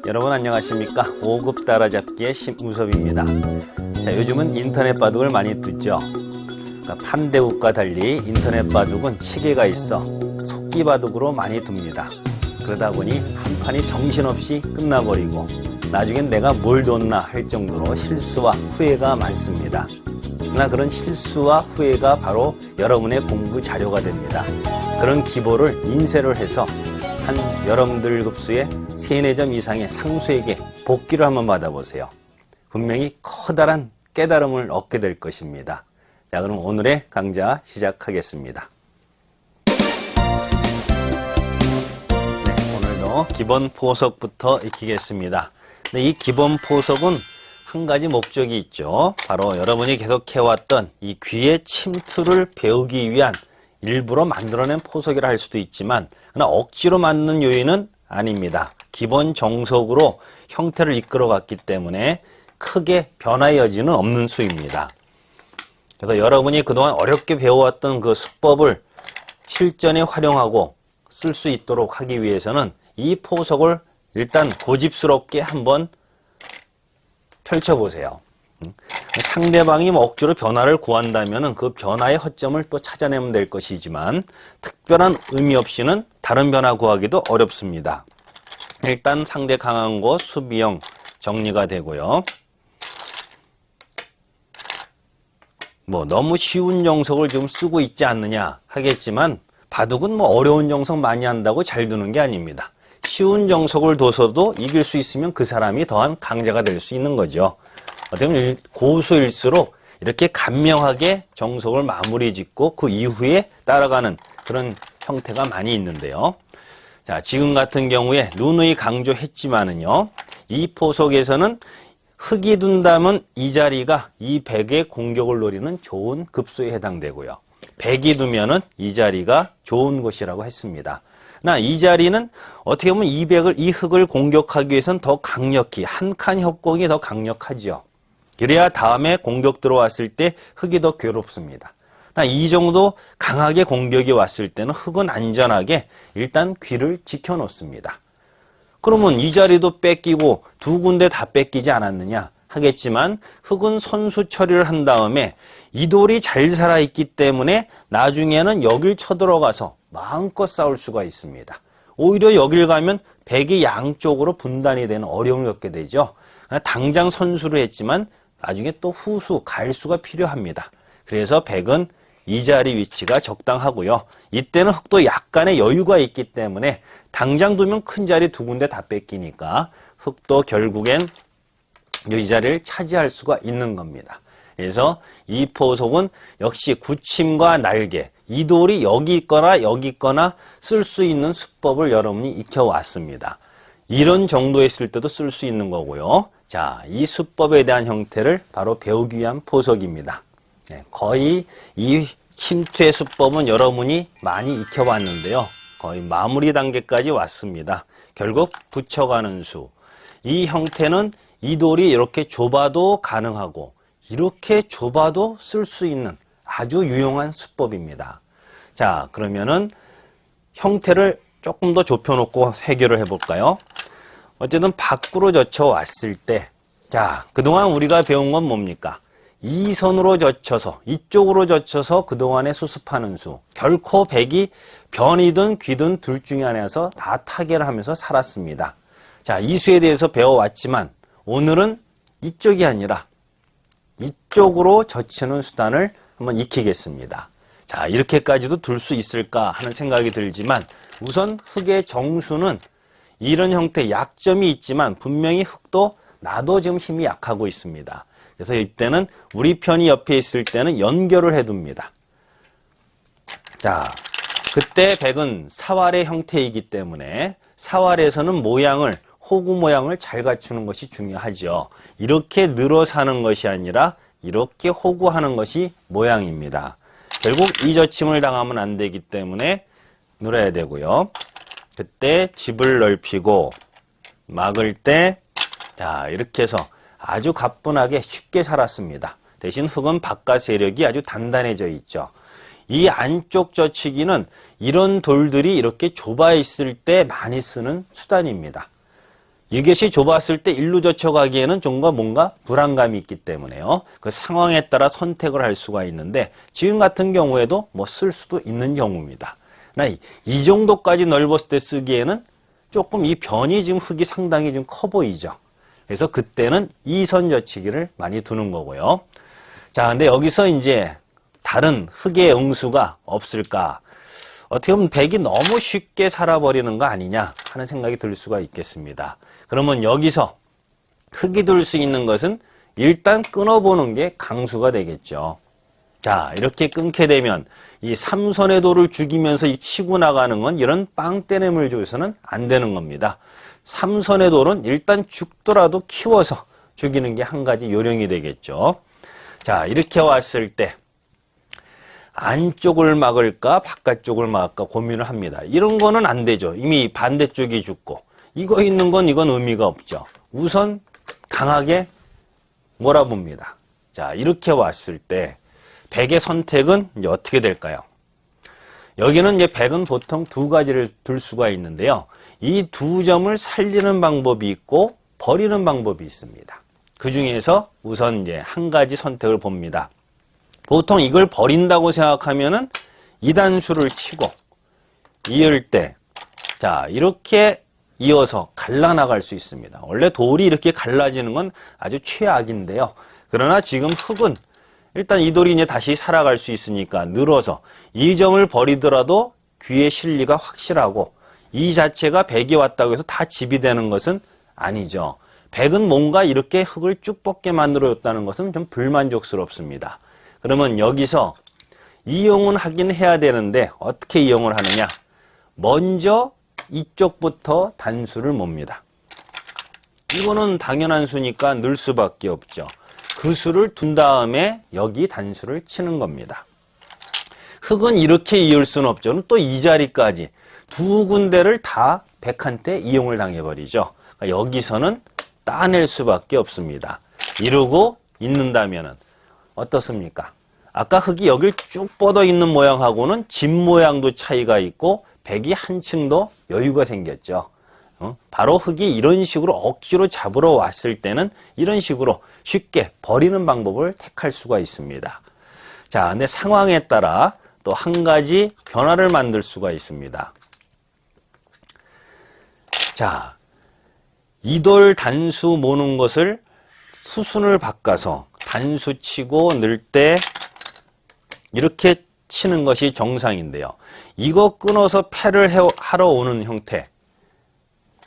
여러분 안녕하십니까? 5급 따라잡기의 심우섭입니다. 자, 요즘은 인터넷 바둑을 많이 두죠. 그러니까 판대국과 달리 인터넷 바둑은 시계가 있어 속기 바둑으로 많이 둡니다. 그러다 보니 한 판이 정신없이 끝나버리고 나중엔 내가 뭘 뒀나 할 정도로 실수와 후회가 많습니다. 그러나 그런 실수와 후회가 바로 여러분의 공부 자료가 됩니다. 그런 기보를 인쇄를 해서 한 여러분들 급수의 3-4점 이상의 상수에게 복기를 한번 받아보세요. 분명히 커다란 깨달음을 얻게 될 것입니다. 자, 그럼 오늘의 강좌 시작하겠습니다. 네, 오늘도 기본 포석부터 익히겠습니다. 근데 이 기본 포석은 한 가지 목적이 있죠. 바로 여러분이 계속 해왔던 이 귀의 침투를 배우기 위한 일부러 만들어낸 포석이라 할 수도 있지만 그러나 억지로 만든 요인은 아닙니다. 기본 정석으로 형태를 이끌어갔기 때문에 크게 변화의 여지는 없는 수입니다. 그래서 여러분이 그동안 어렵게 배워왔던 그 수법을 실전에 활용하고 쓸 수 있도록 하기 위해서는 이 포석을 일단 고집스럽게 한번 펼쳐보세요. 상대방이 억지로 변화를 구한다면 그 변화의 허점을 또 찾아내면 될 것이지만 특별한 의미 없이는 다른 변화 구하기도 어렵습니다. 일단 상대 강한 곳 수비형 정리가 되고요. 너무 쉬운 정석을 지금 쓰고 있지 않느냐 하겠지만 바둑은 어려운 정석 많이 한다고 잘 두는 게 아닙니다. 쉬운 정석을 둬서도 이길 수 있으면 그 사람이 더한 강자가 될 수 있는 거죠. 어떻게 보면 고수일수록 이렇게 간명하게 정석을 마무리 짓고 그 이후에 따라가는 그런 형태가 많이 있는데요. 자, 지금 같은 경우에 누누이 강조했지만은요, 이 포석에서는 흙이 둔다면 이 자리가 이 백의 공격을 노리는 좋은 급수에 해당되고요. 백이 두면은 이 자리가 좋은 곳이라고 했습니다. 나 이 자리는 어떻게 보면 이 흙을 공격하기 위해서는 더 강력히 한 칸 협공이 더 강력하죠. 그래야 다음에 공격 들어왔을 때 흙이 더 괴롭습니다. 이 정도 강하게 공격이 왔을 때는 흙은 안전하게 일단 귀를 지켜놓습니다. 그러면 이 자리도 뺏기고 두 군데 다 뺏기지 않았느냐 하겠지만 흙은 선수 처리를 한 다음에 이 돌이 잘 살아있기 때문에 나중에는 여길 쳐들어가서 마음껏 싸울 수가 있습니다. 오히려 여길 가면 백이 양쪽으로 분단이 되는 어려움을 겪게 되죠. 당장 선수를 했지만 나중에 또 후수, 갈수가 필요합니다. 그래서 백은 이 자리 위치가 적당하고요. 이때는 흙도 약간의 여유가 있기 때문에 당장 두면 큰 자리 두 군데 다 뺏기니까 흙도 결국엔 이 자리를 차지할 수가 있는 겁니다. 그래서 이 포석은 역시 굳힘과 날개, 이 돌이 여기 있거나 여기 있거나 쓸 수 있는 수법을 여러분이 익혀왔습니다. 이런 정도에 쓸 때도 쓸 수 있는 거고요. 자, 이 수법에 대한 형태를 바로 배우기 위한 포석입니다. 거의 이 침투의 수법은 여러분이 많이 익혀봤는데요. 거의 마무리 단계까지 왔습니다. 결국 붙여가는 수. 이 형태는 이 돌이 이렇게 좁아도 가능하고 이렇게 좁아도 쓸 수 있는 아주 유용한 수법입니다. 자, 그러면은 형태를 조금 더 좁혀놓고 해결을 해볼까요? 어쨌든 밖으로 젖혀왔을 때, 자, 그동안 우리가 배운 건 뭡니까? 이 선으로 젖혀서, 이쪽으로 젖혀서 그동안에 수습하는 수. 결코 백이 변이든 귀든 둘 중에 하나여서 다 타결을 하면서 살았습니다. 자, 이 수에 대해서 배워왔지만 오늘은 이쪽이 아니라 이쪽으로 젖히는 수단을 한번 익히겠습니다. 자, 이렇게까지도 둘 수 있을까 하는 생각이 들지만 우선 흙의 정수는 이런 형태의 약점이 있지만 분명히 흙도 나도 지금 힘이 약하고 있습니다. 그래서 이때는 우리 편이 옆에 있을 때는 연결을 해둡니다. 자, 그때 백은 사활의 형태이기 때문에 사활에서는 모양을 호구 모양을 잘 갖추는 것이 중요하죠. 이렇게 늘어 사는 것이 아니라 이렇게 호구하는 것이 모양입니다. 결국 이 젖힘을 당하면 안 되기 때문에 늘어야 되고요. 그때 집을 넓히고 막을 때 자, 이렇게 해서 아주 가뿐하게 쉽게 살았습니다. 대신 흙은 바깥 세력이 아주 단단해져 있죠. 이 안쪽 젖히기는 이런 돌들이 이렇게 좁아 있을 때 많이 쓰는 수단입니다. 이것이 좁았을 때 일로 젖혀가기에는 좀 더 뭔가 불안감이 있기 때문에요. 그 상황에 따라 선택을 할 수가 있는데 지금 같은 경우에도 뭐 쓸 수도 있는 경우입니다. 그러나 이 정도까지 넓었을 때 쓰기에는 조금 이 변이 지금 흙이 상당히 좀 커 보이죠. 그래서 그때는 이선 젖히기를 많이 두는 거고요. 자, 근데 여기서 이제 다른 흙의 응수가 없을까? 어떻게 보면 백이 너무 쉽게 살아버리는 거 아니냐 하는 생각이 들 수가 있겠습니다. 그러면 여기서 흙이 들 수 있는 것은 일단 끊어보는 게 강수가 되겠죠. 자, 이렇게 끊게 되면 이 삼선의 도를 죽이면서 이 치고 나가는 건 이런 빵떼냄을 줘서는 안 되는 겁니다. 삼선의 도는 일단 죽더라도 키워서 죽이는 게 한 가지 요령이 되겠죠. 자, 이렇게 왔을 때 안쪽을 막을까 바깥쪽을 막을까 고민을 합니다. 이런 거는 안 되죠. 이미 반대쪽이 죽고 이거 있는 건 이건 의미가 없죠. 우선 강하게 몰아봅니다. 자, 이렇게 왔을 때 백의 선택은 이제 어떻게 될까요? 여기는 이제 백은 보통 두 가지를 둘 수가 있는데요. 이 두 점을 살리는 방법이 있고 버리는 방법이 있습니다. 그 중에서 우선 이제 한 가지 선택을 봅니다. 보통 이걸 버린다고 생각하면은 이단수를 치고 이을 때, 자, 이렇게 이어서 갈라나갈 수 있습니다. 원래 돌이 이렇게 갈라지는 건 아주 최악인데요. 그러나 지금 흙은 일단 이 돌이 이제 다시 살아갈 수 있으니까 늘어서 이 점을 버리더라도 귀의 실리가 확실하고 이 자체가 백이 왔다고 해서 다 집이 되는 것은 아니죠. 백은 뭔가 이렇게 흙을 쭉 뻗게 만들어줬다는 것은 좀 불만족스럽습니다. 그러면 여기서 이용은 하긴 해야 되는데 어떻게 이용을 하느냐? 먼저 이쪽부터 단수를 몹니다. 이거는 당연한 수니까 넣을 수밖에 없죠. 그 수를 둔 다음에 여기 단수를 치는 겁니다. 흙은 이렇게 이을 수는 없죠. 또 이 자리까지 두 군데를 다 백한테 이용을 당해버리죠. 그러니까 여기서는 따낼 수밖에 없습니다. 이러고 있는다면은 어떻습니까? 아까 흙이 여길 쭉 뻗어 있는 모양하고는 집 모양도 차이가 있고 백이 한층 더 여유가 생겼죠. 바로 흙이 이런 식으로 억지로 잡으러 왔을 때는 이런 식으로 쉽게 버리는 방법을 택할 수가 있습니다. 자, 근데 상황에 따라 또 한 가지 변화를 만들 수가 있습니다. 자, 이돌 단수 모는 것을 수순을 바꿔서 단수 치고 넣을 때 이렇게 치는 것이 정상인데요. 이거 끊어서 패를 하러 오는 형태.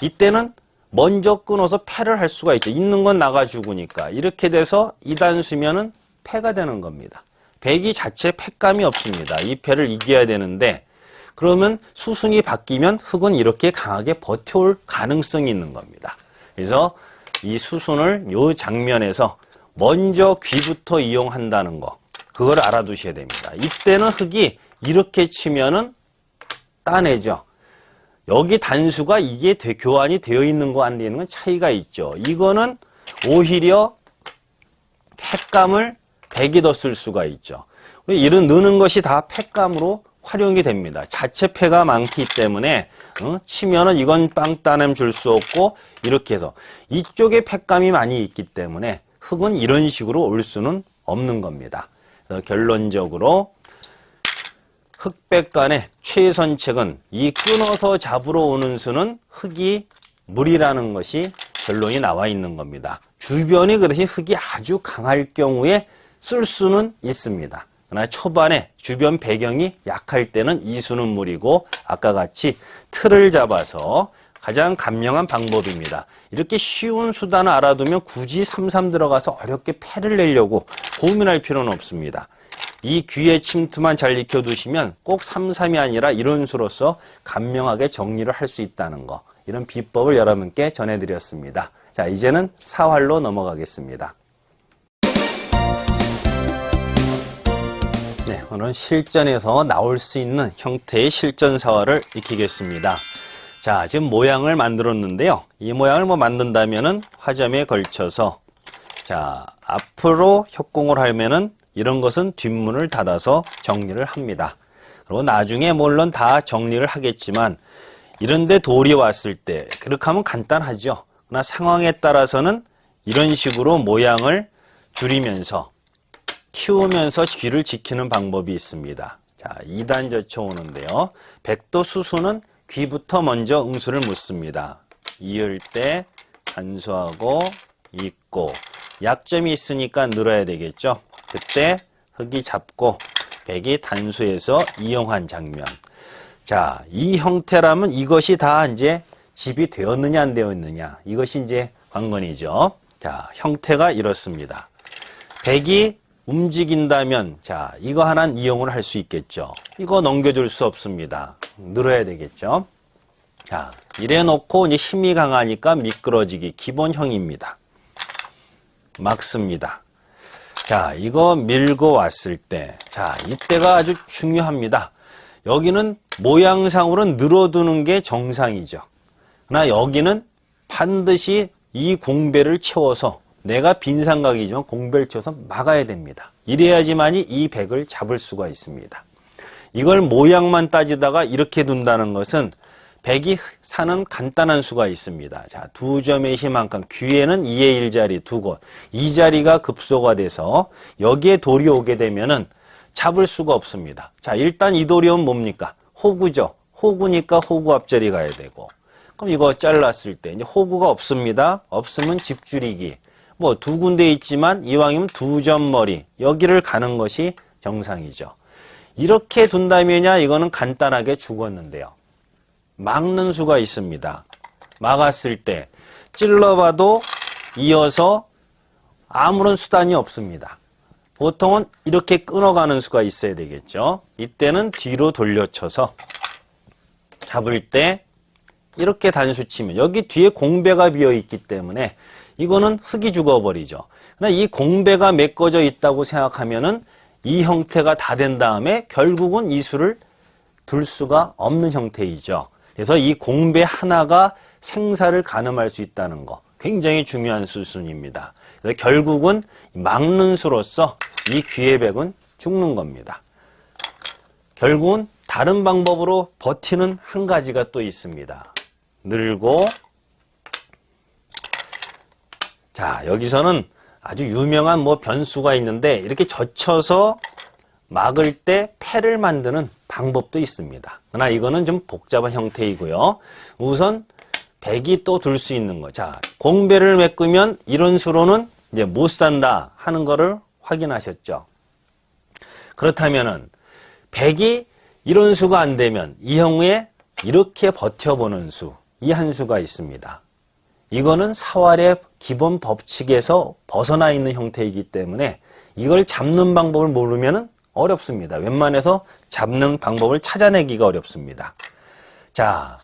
이때는 먼저 끊어서 패를 할 수가 있죠. 있는 건 나가 죽으니까. 이렇게 돼서 이 단수면은 패가 되는 겁니다. 백이 자체 패감이 없습니다. 이 패를 이겨야 되는데 그러면 수순이 바뀌면 흙은 이렇게 강하게 버텨올 가능성이 있는 겁니다. 그래서 이 수순을 이 장면에서 먼저 귀부터 이용한다는 거, 그걸 알아두셔야 됩니다. 이때는 흙이 이렇게 치면은 따내죠. 여기 단수가 이게 교환이 되어 있는 거 안 되는 건 차이가 있죠. 이거는 오히려 패감을 백이 더 쓸 수가 있죠. 이런 넣는 것이 다 패감으로 활용이 됩니다. 자체 패가 많기 때문에 치면은 이건 빵 따냄 줄 수 없고 이렇게 해서 이쪽에 패감이 많이 있기 때문에 흙은 이런 식으로 올 수는 없는 겁니다. 그래서 결론적으로 흙백 간의 최선책은 이 끊어서 잡으러 오는 수는 흙이 무리라는 것이 결론이 나와 있는 겁니다. 주변이 그 대신 흙이 아주 강할 경우에 쓸 수는 있습니다. 그러나 초반에 주변 배경이 약할 때는 이 수는 무리고 아까 같이 틀을 잡아서 가장 간명한 방법입니다. 이렇게 쉬운 수단을 알아두면 굳이 3-3 들어가서 어렵게 패를 내려고 고민할 필요는 없습니다. 이 귀의 침투만 잘 익혀두시면 꼭 3-3이 아니라 이런 수로서 간명하게 정리를 할 수 있다는 거, 이런 비법을 여러분께 전해드렸습니다. 자, 이제는 사활로 넘어가겠습니다. 네, 오늘은 실전에서 나올 수 있는 형태의 실전 사활을 익히겠습니다. 자, 지금 모양을 만들었는데요. 이 모양을 만든다면은 화점에 걸쳐서, 자, 앞으로 협공을 하면은 이런 것은 뒷문을 닫아서 정리를 합니다. 그리고 나중에 물론 다 정리를 하겠지만 이런데 돌이 왔을 때 그렇게 하면 간단하죠. 그러나 상황에 따라서는 이런 식으로 모양을 줄이면서 키우면서 귀를 지키는 방법이 있습니다. 자, 2단 젖혀 오는데요. 백도 수수는 귀부터 먼저 응수를 묻습니다. 이을 때 단수하고 잇고 약점이 있으니까 늘어야 되겠죠. 그때 흑이 잡고 백이 단수해서 이용한 장면. 자, 이 형태라면 이것이 다 이제 집이 되었느냐 안 되었느냐, 이것이 이제 관건이죠. 자, 형태가 이렇습니다. 백이 움직인다면, 자, 이거 하나는 이용을 할 수 있겠죠. 이거 넘겨줄 수 없습니다. 늘어야 되겠죠. 자, 이래 놓고 이제 힘이 강하니까 미끄러지기 기본형입니다. 막습니다. 자, 이거 밀고 왔을 때, 자, 이때가 아주 중요합니다. 여기는 모양상으로는 늘어두는 게 정상이죠. 그러나 여기는 반드시 이 공배를 채워서, 내가 빈삼각이지만 공배를 채워서 막아야 됩니다. 이래야지만이 이 백을 잡을 수가 있습니다. 이걸 모양만 따지다가 이렇게 둔다는 것은 백이 사는 간단한 수가 있습니다. 자, 두 점의 희망감, 귀에는 2의 1자리 두고 이 자리가 급소가 돼서 여기에 돌이 오게 되면은 잡을 수가 없습니다. 자, 일단 이 돌이 오면 뭡니까? 호구죠. 호구니까 호구 앞자리 가야 되고. 그럼 이거 잘랐을 때 이제 호구가 없습니다. 없으면 집 줄이기. 뭐 두 군데 있지만 이왕이면 두 점 머리, 여기를 가는 것이 정상이죠. 이렇게 둔다면야 이거는 간단하게 죽었는데요. 막는 수가 있습니다. 막았을 때 찔러봐도 이어서 아무런 수단이 없습니다. 보통은 이렇게 끊어가는 수가 있어야 되겠죠. 이때는 뒤로 돌려쳐서 잡을 때 이렇게 단수 치면 여기 뒤에 공배가 비어있기 때문에 이거는 흙이 죽어버리죠. 그러나 이 공배가 메꿔져 있다고 생각하면은 이 형태가 다 된 다음에 결국은 이 수를 둘 수가 없는 형태이죠. 그래서 이 공배 하나가 생사를 가늠할 수 있다는 거, 굉장히 중요한 수순입니다. 그래서 결국은 막는 수로서 이 귀의 백은 죽는 겁니다. 결국은 다른 방법으로 버티는 한 가지가 또 있습니다. 늘고, 자, 여기서는 아주 유명한 뭐 변수가 있는데 이렇게 젖혀서 막을 때 패를 만드는 방법도 있습니다. 그러나 이거는 좀 복잡한 형태이고요. 우선 백이 또 둘 수 있는 거. 자, 공배를 메꾸면 이런 수로는 이제 못 산다 하는 거를 확인하셨죠. 그렇다면은 백이 이런 수가 안 되면 이 경우에 이렇게 버텨보는 수, 이 한 수가 있습니다. 이거는 사활의 기본 법칙에서 벗어나 있는 형태이기 때문에 이걸 잡는 방법을 모르면 어렵습니다. 웬만해서 잡는 방법을 찾아내기가 어렵습니다. 자,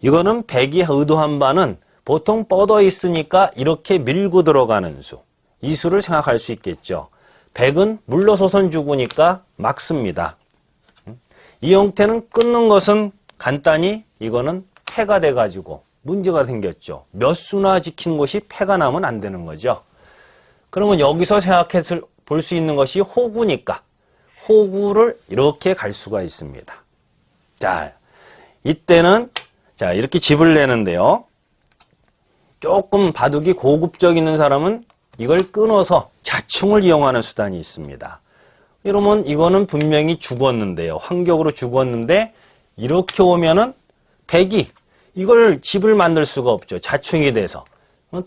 이거는 백이 의도한 바는 보통 뻗어 있으니까 이렇게 밀고 들어가는 수, 이 수를 생각할 수 있겠죠. 백은 물러서선 죽으니까 막습니다. 이 형태는 끊는 것은 간단히 이거는 패가 돼가지고 문제가 생겼죠. 몇 수나 지킨 것이 패가 나면 안 되는 거죠. 그러면 여기서 생각해서 볼 수 있는 것이 호구니까 호구를 이렇게 갈 수가 있습니다. 자, 이때는 자, 이렇게 집을 내는데요. 조금 바둑이 고급적 있는 사람은 이걸 끊어서 자충을 이용하는 수단이 있습니다. 이러면 이거는 분명히 죽었는데요. 환격으로 죽었는데 이렇게 오면은 백이 이걸 집을 만들 수가 없죠. 자충이 돼서.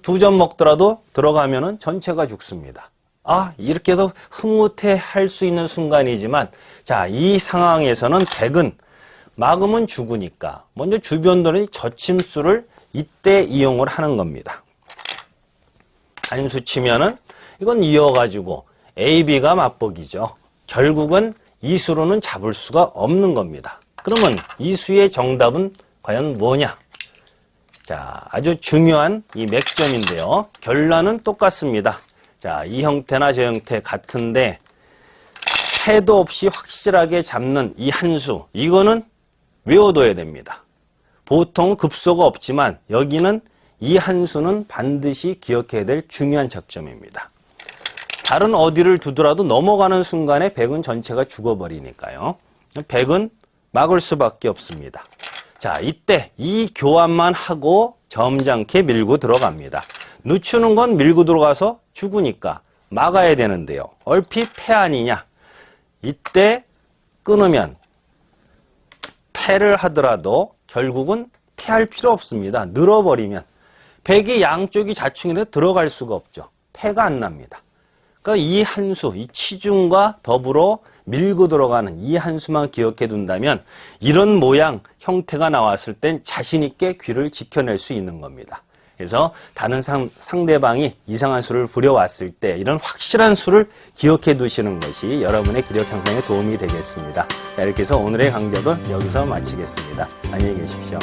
두 점 먹더라도 들어가면은 전체가 죽습니다. 아, 이렇게 해서 흐뭇해 할 수 있는 순간이지만, 자, 이 상황에서는 백은 막으면 죽으니까 먼저 주변들의 저침수를 이때 이용을 하는 겁니다. 단수 치면은 이건 이어가지고 A, B가 맞벅이죠. 결국은 이 수로는 잡을 수가 없는 겁니다. 그러면 이 수의 정답은 과연 뭐냐? 자, 아주 중요한 이 맥점인데요. 결론은 똑같습니다. 자, 이 형태나 저 형태 같은데 패도 없이 확실하게 잡는 이 한 수, 이거는 외워둬야 됩니다. 보통 급소가 없지만 여기는 이 한 수는 반드시 기억해야 될 중요한 접점입니다. 다른 어디를 두더라도 넘어가는 순간에 백은 전체가 죽어버리니까요. 백은 막을 수밖에 없습니다. 자, 이때 이 교환만 하고 점잖게 밀고 들어갑니다. 늦추는 건 밀고 들어가서 죽으니까 막아야 되는데요. 얼핏 패 아니냐. 이때 끊으면 패를 하더라도 결국은 패할 필요 없습니다. 늘어버리면 백이 양쪽이 자충인데 들어갈 수가 없죠. 패가 안 납니다. 그러니까 이 한 수, 이 치중과 더불어 밀고 들어가는 이 한 수만 기억해 둔다면 이런 모양, 형태가 나왔을 땐 자신 있게 귀를 지켜낼 수 있는 겁니다. 그래서 다른 상대방이 이상한 수를 부려왔을 때 이런 확실한 수를 기억해 두시는 것이 여러분의 기력 향상에 도움이 되겠습니다. 이렇게 해서 오늘의 강좌도 여기서 마치겠습니다. 안녕히 계십시오.